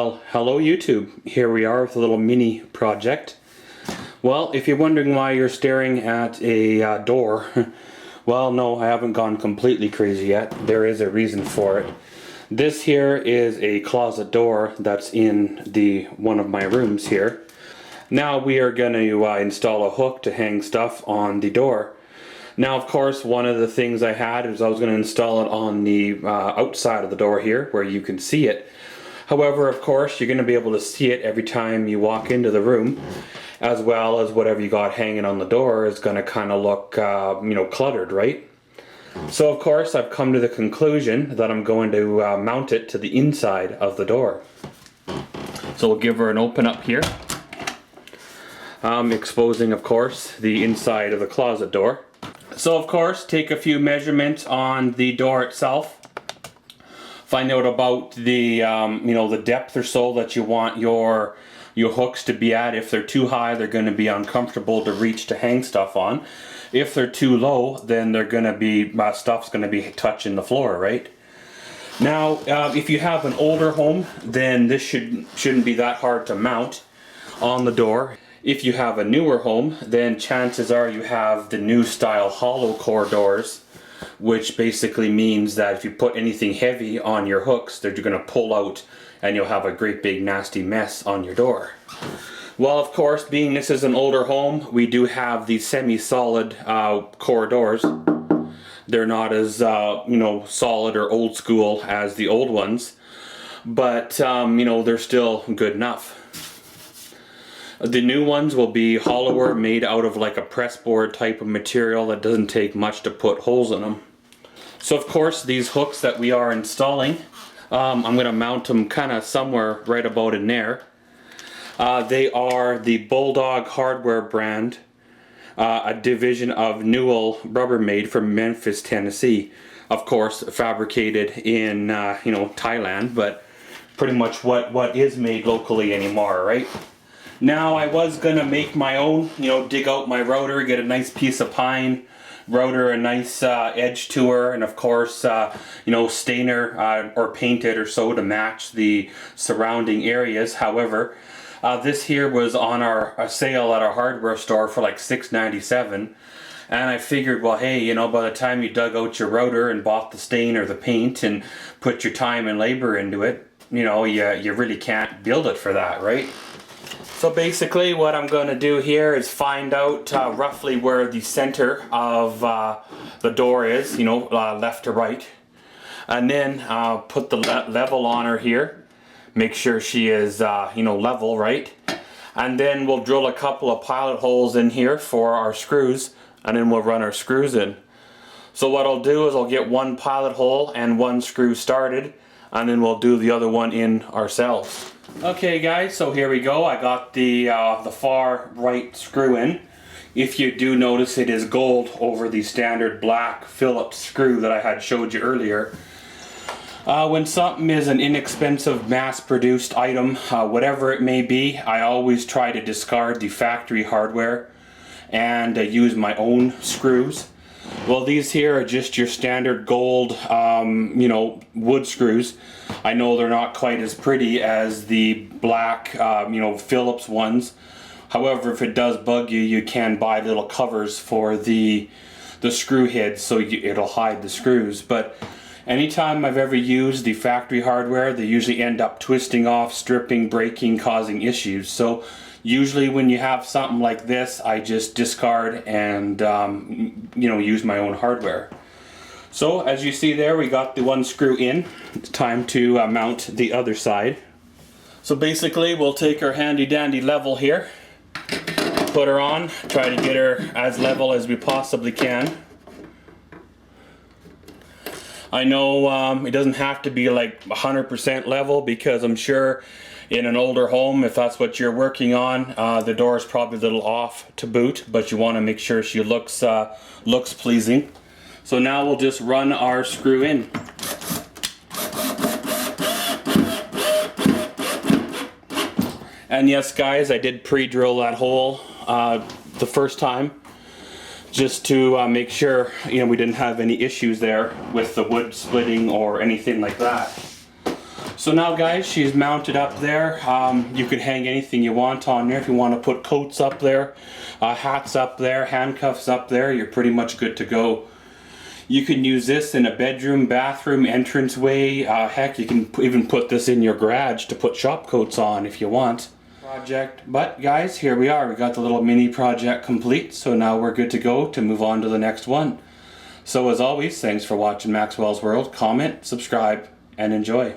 Well, hello YouTube. Here we are with a little mini project. Well, if you're wondering why you're staring at a door, well, no, I haven't gone completely crazy yet. There is a reason for it. This here is a closet door that's in one of my rooms here. Now we are going to install a hook to hang stuff on the door. Now, of course, one of the things I had is I was going to install it on the outside of the door here where you can see it. However, of course, you're going to be able to see it every time you walk into the room, as well as whatever you got hanging on the door is going to kind of look, cluttered, right? So, of course, I've come to the conclusion that I'm going to mount it to the inside of the door. So we'll give her an open up here, exposing, of course, the inside of the closet door. So, of course, take a few measurements on the door itself. Find out about the the depth or so that you want your hooks to be at. If they're too high, they're going to be uncomfortable to reach to hang stuff on. If they're too low, then they're going to be stuff's going to be touching the floor, right? Now, if you have an older home, then this shouldn't be that hard to mount on the door. If you have a newer home, then chances are you have the new style hollow core doors, which basically means that if you put anything heavy on your hooks, they're going to pull out and you'll have a great big nasty mess on your door. Well, of course, being this is an older home, we do have these semi-solid core doors. They're not as solid or old school as the old ones, but they're still good enough. The new ones will be hollower, made out of like a pressboard type of material that doesn't take much to put holes in them. So of course these hooks that we are installing, I'm going to mount them kind of somewhere right about in there. They are the Bulldog hardware brand, a division of Newell Rubbermaid from Memphis, Tennessee. Of course fabricated in Thailand, but pretty much what is made locally anymore, right? Now I was gonna make my own, dig out my router, get a nice piece of pine, router a nice edge to her, and of course, stain her or paint it or so to match the surrounding areas. However, this here was on a sale at our hardware store for like $6.97, and I figured, well, hey, by the time you dug out your router and bought the stain or the paint and put your time and labor into it, you really can't build it for that, right? So basically what I'm going to do here is find out roughly where the center of the door is, left to right. And then put the level on her here. Make sure she is, level, right? And then we'll drill a couple of pilot holes in here for our screws. And then we'll run our screws in. So what I'll do is I'll get one pilot hole and one screw started. And then we'll do the other one in ourselves. Okay guys, so here we go. I got the far right screw in. If you do notice, it is gold over the standard black Phillips screw that I had showed you earlier. When something is an inexpensive mass-produced item, whatever it may be, I always try to discard the factory hardware and use my own screws. Well, these here are just your standard gold, wood screws. I know they're not quite as pretty as the black, Phillips ones. However, if it does bug you, you can buy little covers for the screw heads so it'll hide the screws. But anytime I've ever used the factory hardware, they usually end up twisting off, stripping, breaking, causing issues. So usually when you have something like this, I just discard and use my own hardware. So as you see there, we got the one screw in. It's time to mount the other side. So basically we'll take our handy dandy level here, put her on, try to get her as level as we possibly can. I know it doesn't have to be like 100% level, because I'm sure in an older home, if that's what you're working on, the door is probably a little off to boot, but you want to make sure she looks pleasing. So now we'll just run our screw in. And yes guys, I did pre-drill that hole the first time, just to make sure we didn't have any issues there with the wood splitting or anything like that. So now guys, she's mounted up there. You could hang anything you want on there. If you want to put coats up there, hats up there, handcuffs up there, you're pretty much good to go. You can use this in a bedroom, bathroom, entranceway. Heck, you can even put this in your garage to put shop coats on if you want. But guys, here we are. We got the little mini project complete. So now we're good to go to move on to the next one. So as always, thanks for watching Maxwell's World. Comment, subscribe, and enjoy.